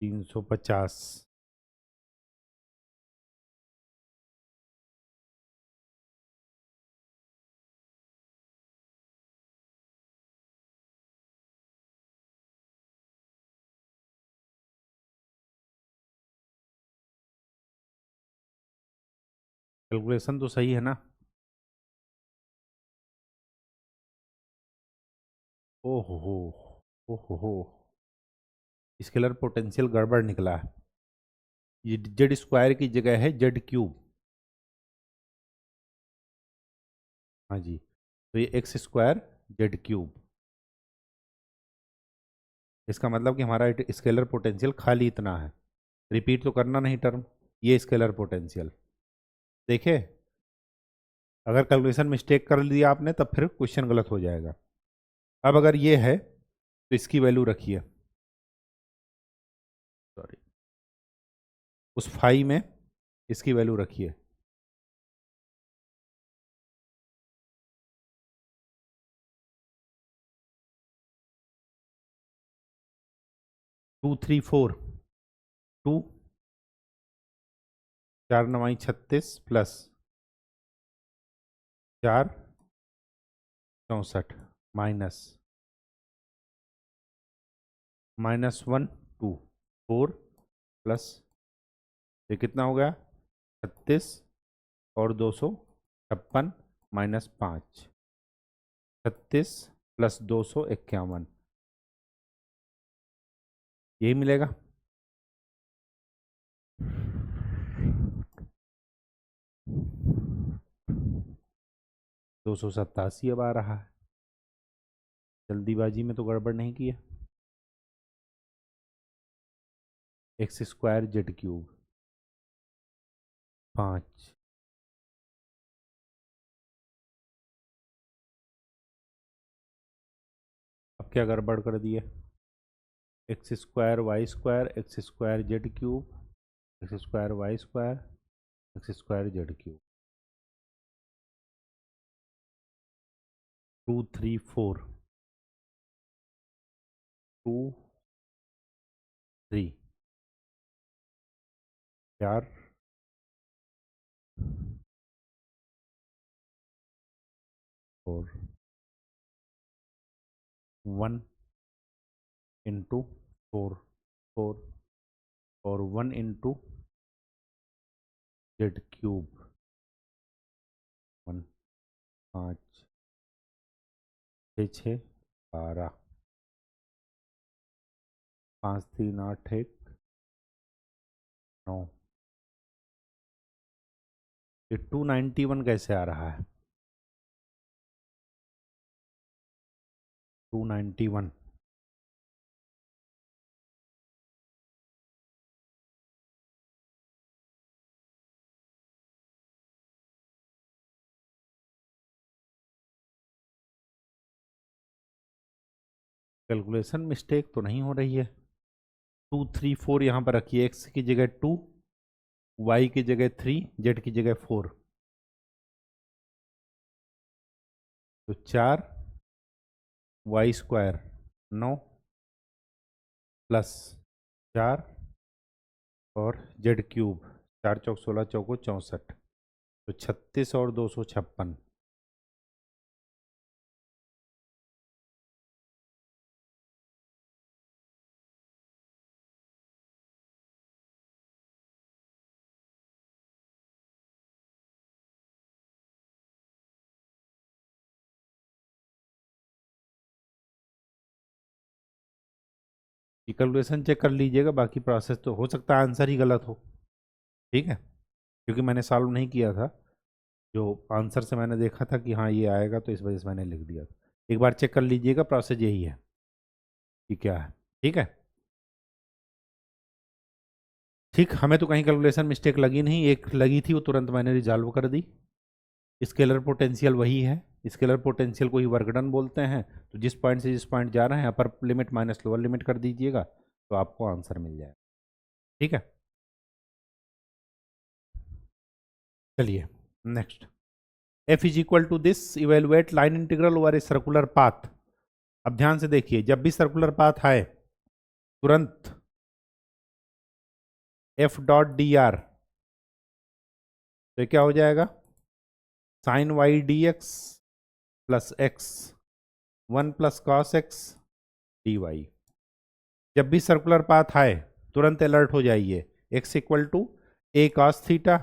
तीन सौ पचास। कैलकुलेशन तो सही है ना? ओहो हो, ओहो हो, स्केलर पोटेंशियल गड़बड़ निकला है। ये जेड स्क्वायर की जगह है जेड क्यूब। हाँ जी, तो ये एक्स स्क्वायर जेड क्यूब। इसका मतलब कि हमारा स्केलर पोटेंशियल खाली इतना है। रिपीट तो करना नहीं टर्म, ये स्केलर पोटेंशियल। देखे, अगर कैलकुलेशन मिस्टेक कर लिया आपने तब फिर क्वेश्चन गलत हो जाएगा। अब अगर ये है तो इसकी वैल्यू रखिए, सॉरी, उस फाई में इसकी वैल्यू रखिए। 2 3 4, 2 4 9 36 प्लस 4 64 माइनस -1 2 4 प्लस, ये कितना हो गया? 36 और 256 -5, 36 प्लस 251, यही मिलेगा। 287 अब आ रहा है। जल्दीबाजी में तो गड़बड़ नहीं किया। एक्स स्क्वायर जेड क्यूब 5, अब क्या गड़बड़ कर दिए? X square Y square x square Z cube, X square Y square x square Z cube, 2 3 4, 2 3, 4 4, 1 × 4 4 और 1 × जेड क्यूब 1, 5 6 12, 5 3 8 1 9। ये 291 कैसे आ रहा है? 291 कैलकुलेशन मिस्टेक तो नहीं हो रही है। 2 3 4 यहाँ पर रखिए, एक्स की जगह 2, वाई की जगह 3, जेड की जगह 4, तो 4 y² 9 प्लस 4 और z³ 4 × 4 = 16 × 4 = 64, तो 36 और 256। कैलकुलेशन चेक कर लीजिएगा, बाकी प्रोसेस तो हो सकता है आंसर ही गलत हो। ठीक है, क्योंकि मैंने सॉल्व नहीं किया था, जो आंसर से मैंने देखा था कि हाँ ये आएगा, तो इस वजह से मैंने लिख दिया था। एक बार चेक कर लीजिएगा, प्रोसेस यही है कि क्या है। ठीक है, ठीक, हमें तो कहीं कैलकुलेशन मिस्टेक लगी नहीं, एक लगी थी वो तुरंत मैंने रिजॉल्व कर दी। स्केलर पोटेंशियल वही है, स्केलर पोटेंशियल को ही वर्क डन बोलते हैं। तो जिस पॉइंट से जिस पॉइंट जा रहे हैं upper limit minus lower limit कर दीजिएगा, तो आपको आंसर मिल जाएगा। ठीक है, चलिए next. F is equal to this, evaluate line integral over a circular path. अब ध्यान से देखिए, जब भी सर्कुलर पाथ आए तुरंत एफ डॉट डी आर, तो क्या हो जाएगा, sine Y D X plus X 1 + cos x dy। जब भी सर्कुलर पाथ आए तुरंत अलर्ट हो जाइए, x equal to A cos theta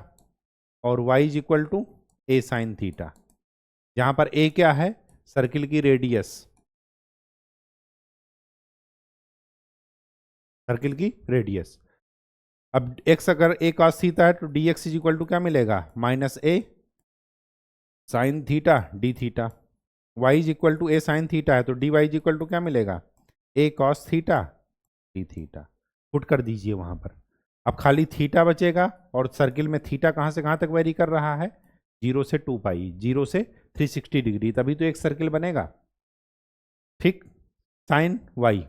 और y is equal to A sine theta. जहां पर a क्या है, सर्किल की रेडियस, सर्किल की रेडियस। अब x अगर ए कॉस थीटा है तो dx इज इक्वल टू क्या मिलेगा, minus A sine theta D theta. y is equal to A sine theta है तो dy इज इक्वल टू क्या मिलेगा, A cos theta D theta. Put कर दीजिए वहां पर। अब खाली थीटा बचेगा, और सर्किल में थीटा कहां से कहां तक वेरी कर रहा है, 0 से 2 पाई, 0 से 360 डिग्री, तभी तो एक सर्किल बनेगा। ठीक, साइन वाई,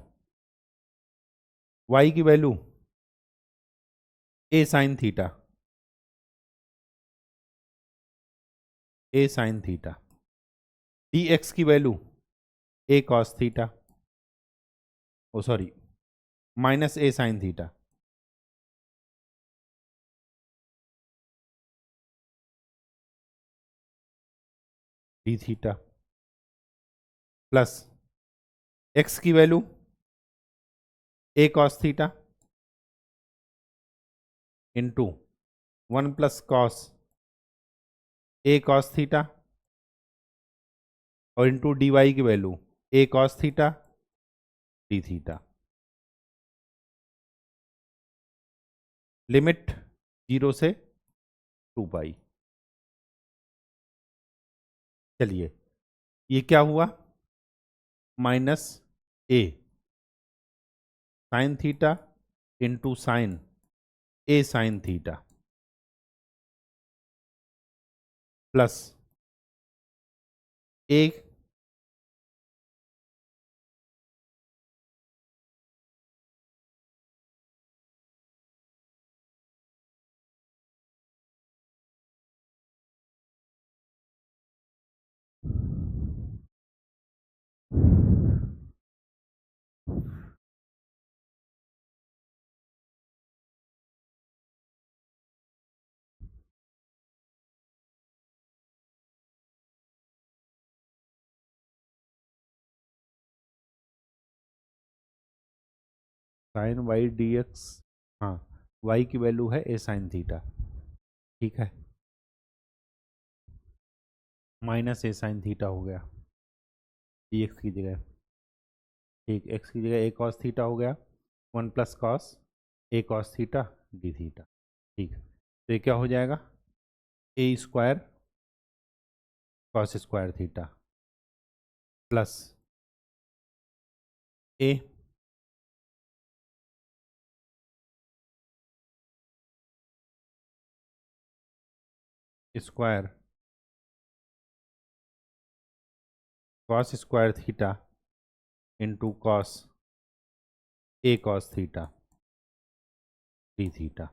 वाई की value a sine theta, a sine theta, d x की value a cos theta, oh sorry minus A sine theta, D theta, plus x की value a cos theta into 1 + cos a cos theta, और into d y की value a cos theta D theta. Limit 0 से 2 pi. चलिए, ये क्या हुआ, minus ए sine theta into sign ए sine theta, plus ए sign Y D x, हाँ Y की value है ए साइन थीटा। ठीक है, माइनस ए साइन थीटा हो गया डी एक्स की जगह। ठीक, एक्स की जगह ए कॉस थीटा हो गया, 1 + cos a cos theta D theta. ठीक, तो ये क्या हो जाएगा, a square cos square theta plus a square cos square theta into cos a cos theta D theta.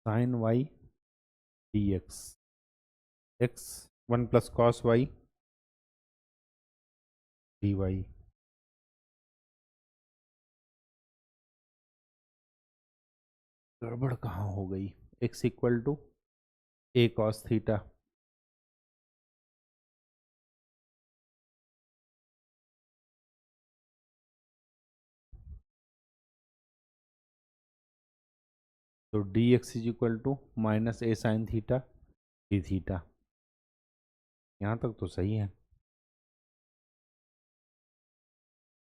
Sine Y D x, x one plus cos y D y. गड़बड़ कहाँ हो गई? X equal to A cos theta, तो d x is equal to minus A sine theta D theta. यहाँ तक तो सही है।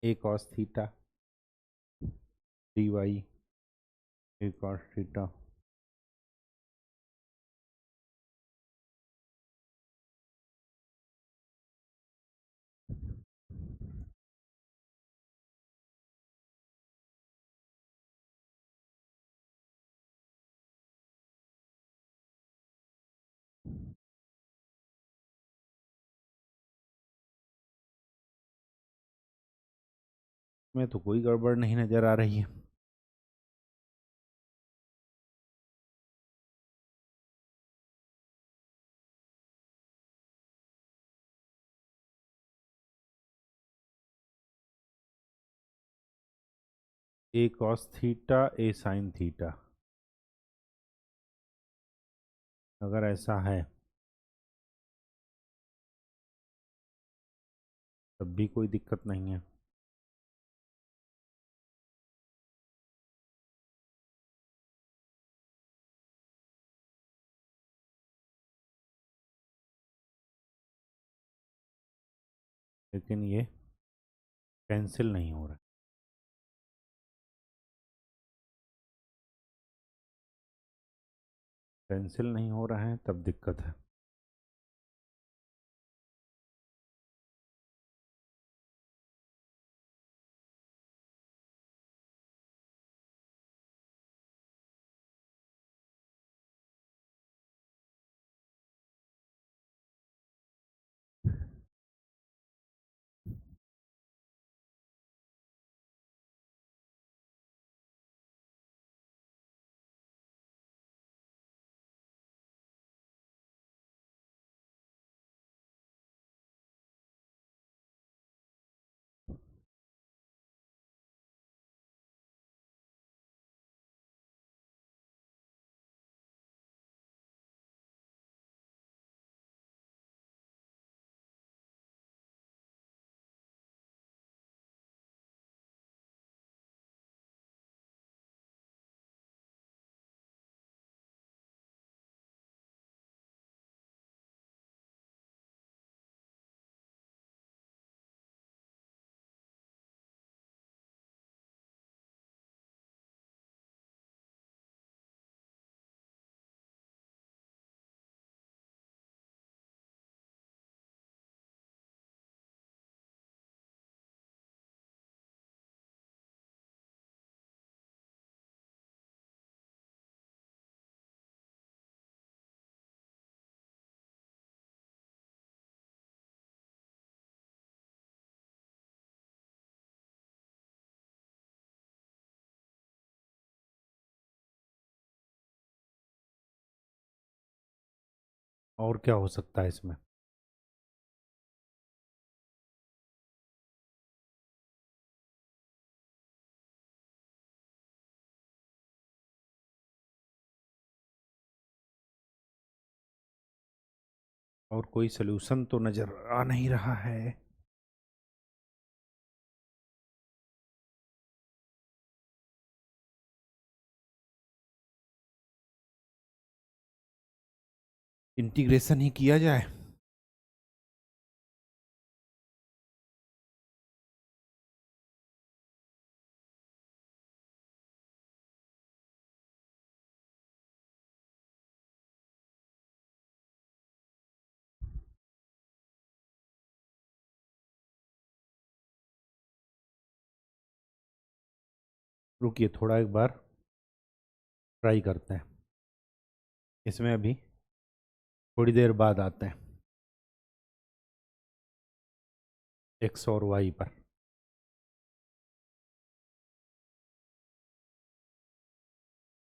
ए कॉस थीटा डी वाई ए कॉस थीटा। में तो कोई गड़बड़ नहीं नजर आ रही है। ए cos theta a sine theta, अगर ऐसा है तब भी कोई दिक्कत नहीं है। लेकिन ये कैंसिल नहीं हो रहा। कैंसिल नहीं हो रहा है तब दिक्कत है। और क्या हो सकता है इसमें? और कोई सलूशन तो नजर आ नहीं रहा है। इंटीग्रेशन ही किया जाए। रुकिए थोड़ा एक बार ट्राई करते हैं, इसमें अभी थोड़ी देर बाद आते हैं एक्स और वाई पर।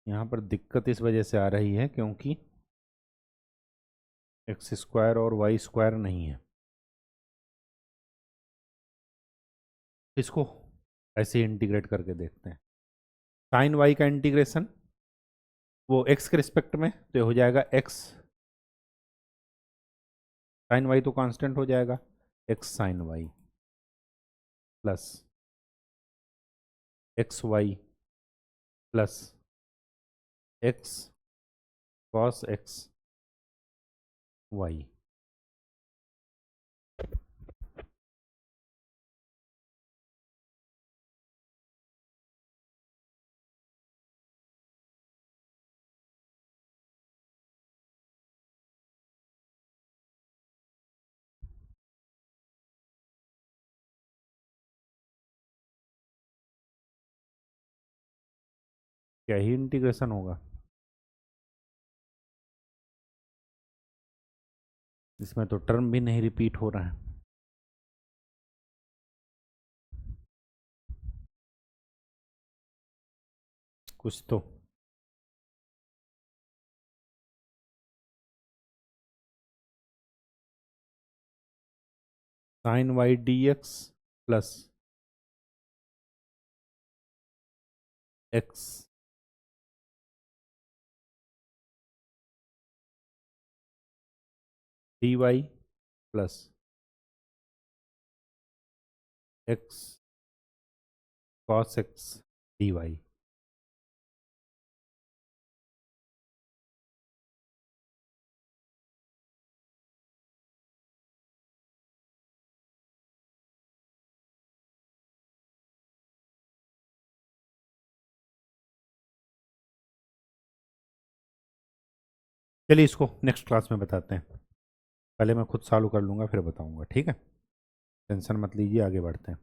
यहाँ पर दिक्कत इस वजह से आ रही है क्योंकि एक्स स्क्वायर और वाई स्क्वायर नहीं है। इसको ऐसे ही इंटीग्रेट करके देखते हैं। साइन वाई का इंटीग्रेशन वो एक्स के रिस्पेक्ट में तो ये हो जाएगा एक्स साइन वाई, तो कांस्टेंट हो जाएगा X sine Y plus X Y plus X cos X Y. क्या ही इंटीग्रेशन होगा इसमें, तो टर्म भी नहीं रिपीट हो रहा है। कुछ तो sine Y D X plus X D Y plus X cos X D Y. चलिए इसको नेक्स्ट क्लास में बताते हैं, पहले मैं खुद सॉल्व कर लूँगा फिर बताऊँगा, ठीक है। टेंशन मत लीजिए, आगे बढ़ते हैं,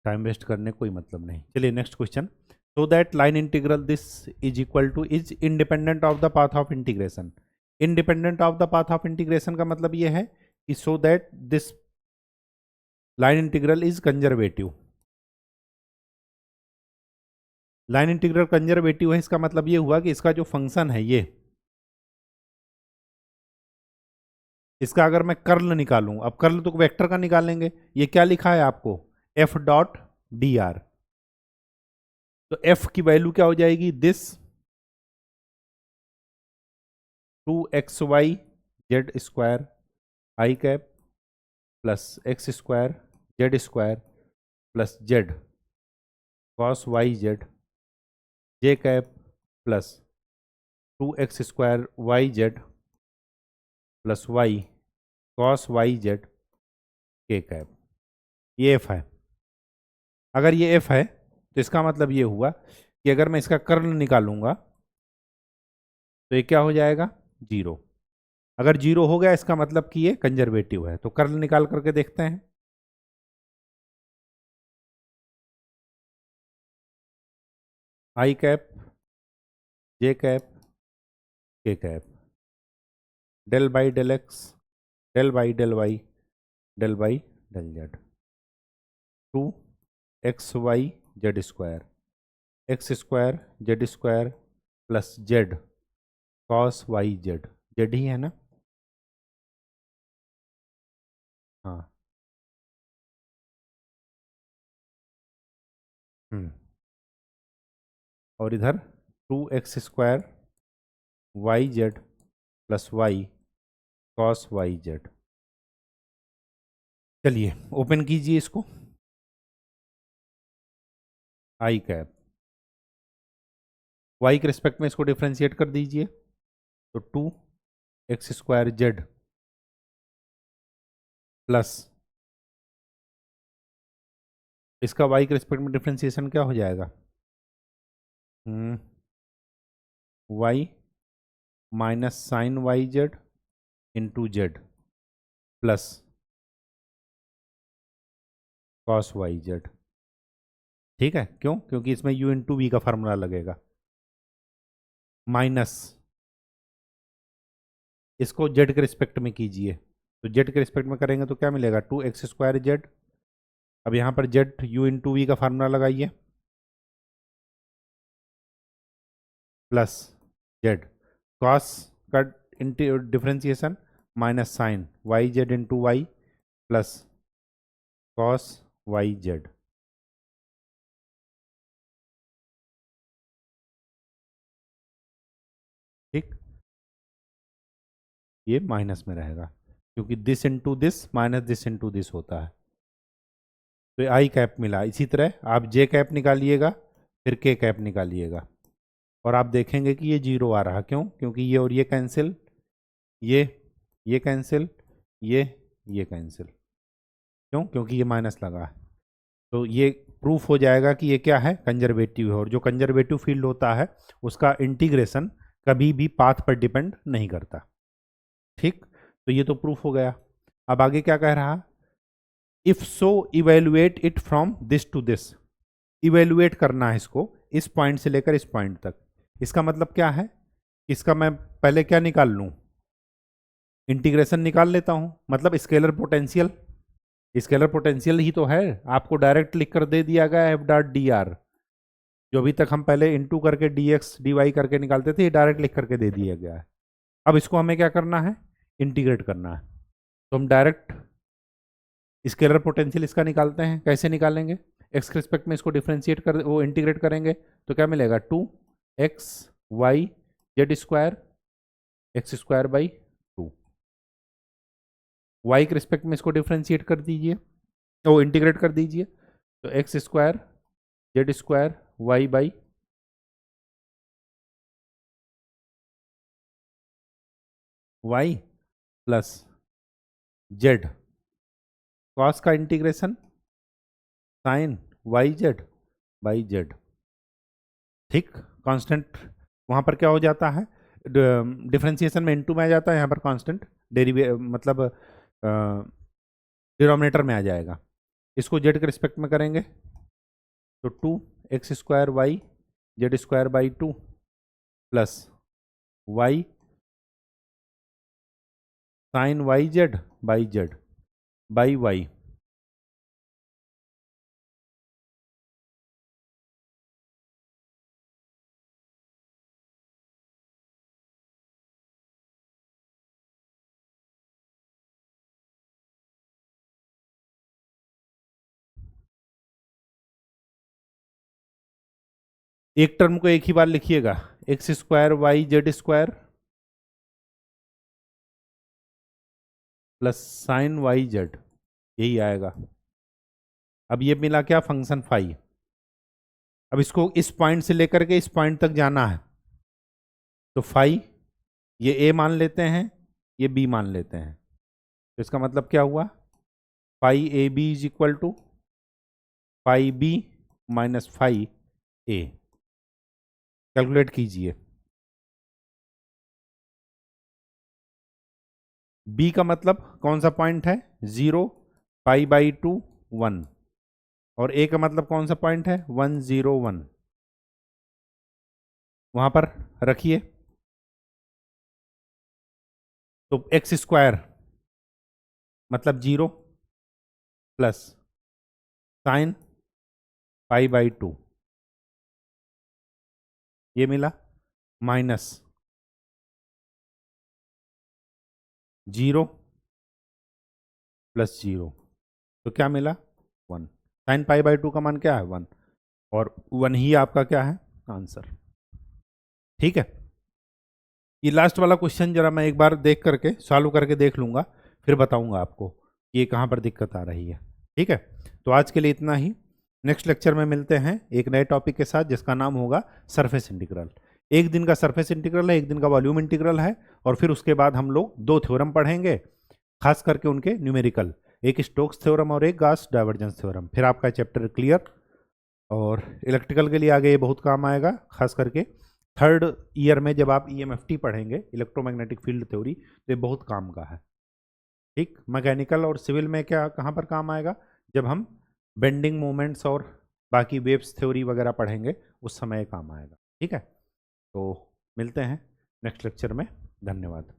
टाइम वेस्ट करने कोई मतलब नहीं। चलिए next question. So that line integral this is equal two is independent of the path of integration. Independent of the path of integration का मतलब ये है कि so that this line integral is conservative. Line integral conservative है, इसका मतलब ये हुआ कि इसका जो फंक्शन है ये, इसका अगर मैं कर्ल निकालूं, अब कर्ल तो वेक्टर का निकालेंगे, ये क्या लिखा है आपको एफ डॉट डी आर, तो एफ की वैल्यू क्या हो जाएगी this 2xy Z square I cap plus X square Z square plus Z cos Y Z J cap plus 2x square Y Z plus Y cos Y Z K cap. ये F है। अगर ये F है तो इसका मतलब ये हुआ कि अगर मैं इसका कर्ल निकालूंगा तो ये क्या हो जाएगा जीरो। अगर जीरो हो गया इसका मतलब कि ये कंजर्वेटिव है, तो कर्ल निकाल करके देखते हैं। आई कैप जे कैप के cap del by del x del by del Y del by del z 2xy Z square x square Z square plus Z cos Y z, z ही है ना। हाँ। हम्म। और इधर 2x square Y Z plus Y cos Y z. चलिए open कीजिए इसको, आई कैप वाई के रिस्पेक्ट में इसको डिफ्रेंशिएट कर दीजिए, तो 2 एक्स स्क्वायर जेड प्लस इसका वाई के रिस्पेक्ट में डिफ्रेंसिएशन क्या हो जाएगा, Y minus sine Y Z into Z plus cos Y Z. ठीक है, क्यों? क्योंकि इसमें u इंटू वी का फार्मूला लगेगा, माइनस इसको जेड के रिस्पेक्ट में कीजिए, तो जेड के रिस्पेक्ट में करेंगे तो क्या मिलेगा, 2x² जेड। अब यहाँ पर जेड u इंटू वी का फार्मूला लगाइए, प्लस जेड कॉस का differentiation minus sine Y Z into Y plus cos Y Z. ठीक, ये माइनस में रहेगा क्योंकि this into this minus this into this होता है, तो ये आई कैप मिला। इसी तरह आप जे कैप निकालिएगा, फिर के कैप निकालिएगा, और आप देखेंगे कि ये जीरो आ रहा। क्यों? क्योंकि ये और ये कैंसिल, ये कैंसिल, ये कैंसिल। क्यों? क्योंकि ये माइनस लगा है। तो ये प्रूफ हो जाएगा कि ये क्या है, कंजर्वेटिव है, और जो कंजर्वेटिव फील्ड होता है उसका इंटीग्रेशन कभी भी पाथ पर डिपेंड नहीं करता। ठीक, तो ये तो प्रूफ हो गया। अब आगे क्या कह रहा, if so evaluate it from this to this. Evaluate करना है इसको इस पॉइंट से लेकर इस पॉइंट तक। इसका मतलब क्या है, इसका मैं पहले क्या निकाल लूं, इंटीग्रेशन निकाल लेता हूं, मतलब स्केलर पोटेंशियल। स्केलर पोटेंशियल ही तो है, आपको डायरेक्ट लिख कर दे दिया गया एफ डॉट डी आर। जो अभी तक हम पहले इंटू करके डी एक्स डी वाई करके निकालते थे, ये डायरेक्ट लिख करके दे दिया गया है। अब इसको हमें क्या करना है, इंटीग्रेट करना है। तो हम डायरेक्ट स्केलर पोटेंशियल इसका निकालते हैं। कैसे निकालेंगे, एक्स के रिस्पेक्ट में इसको डिफ्रेंशिएट कर, वो इंटीग्रेट करेंगे तो क्या मिलेगा, 2x y Z square x square by 2। Y के रिस्पेक्ट में इसको डिफ्रेंशिएट कर दीजिए, वो इंटीग्रेट कर दीजिए, तो x square Z square y by y plus Z cos का integration sine Y Z by z. ठीक, कांस्टेंट वहाँ पर क्या हो जाता है, डिफरेंशिएशन में इनटू में आ जाता है, यहाँ पर कांस्टेंट डेरिवे मतलब डिनोमिनेटर में आ जाएगा। इसको जेड के रिस्पेक्ट में करेंगे तो 2x square Y Z square by 2 plus Y sine Y Z by Y. एक टर्म को एक ही बार लिखिएगा, X square Y Z square plus sine Y Z, यही आएगा। अब ये मिला क्या, फंक्शन फाई। अब इसको इस पॉइंट से लेकर के इस पॉइंट तक जाना है, तो फाई ये ए मान लेते हैं, ये बी मान लेते हैं, तो इसका मतलब क्या हुआ, phi A B is equal to phi B minus phi A. Calculate कीजिए, बी का मतलब कौन सा पॉइंट है, 0 पाई बाई 2 1, और ए का मतलब कौन सा पॉइंट है, 1 0 1। वहां पर रखिए, तो एक्स स्क्वायर मतलब 0 प्लस साइन पाई बाई 2, ये मिला, माइनस 0 प्लस 0, तो क्या मिला, 1। साइन पाई बाई 2 का मान क्या है, 1, और 1 ही आपका क्या है, आंसर। ठीक है, ये लास्ट वाला क्वेश्चन जरा मैं एक बार देख करके सॉल्व करके देख लूंगा, फिर बताऊंगा आपको कि ये कहाँ पर दिक्कत आ रही है। ठीक है, तो आज के लिए इतना ही। नेक्स्ट लेक्चर में मिलते हैं एक नए टॉपिक के साथ जिसका नाम होगा सरफेस इंटीग्रल। एक दिन का सरफेस इंटीग्रल है, एक दिन का वॉल्यूम इंटीग्रल है, और फिर उसके बाद हम लोग दो थ्योरम पढ़ेंगे, खास करके उनके न्यूमेरिकल, एक स्टोक्स थ्योरम और एक गॉस डाइवर्जेंस थ्योरम। फिर आपका चैप्टर क्लियर। और इलेक्ट्रिकल के लिए आगे ये बहुत काम आएगा, खास करके थर्ड ईयर में जब आप ईएमएफटी पढ़ेंगे, इलेक्ट्रोमैग्नेटिक फील्ड थ्योरी, तो ये बहुत काम का है। ठीक, मैकेनिकल और सिविल में क्या कहाँ पर काम आएगा, जब हम बेंडिंग मोमेंट्स और बाकी वेव्स थ्योरी वगैरह पढ़ेंगे, उस समय काम आएगा। ठीक है, तो मिलते हैं नेक्स्ट लेक्चर में। धन्यवाद।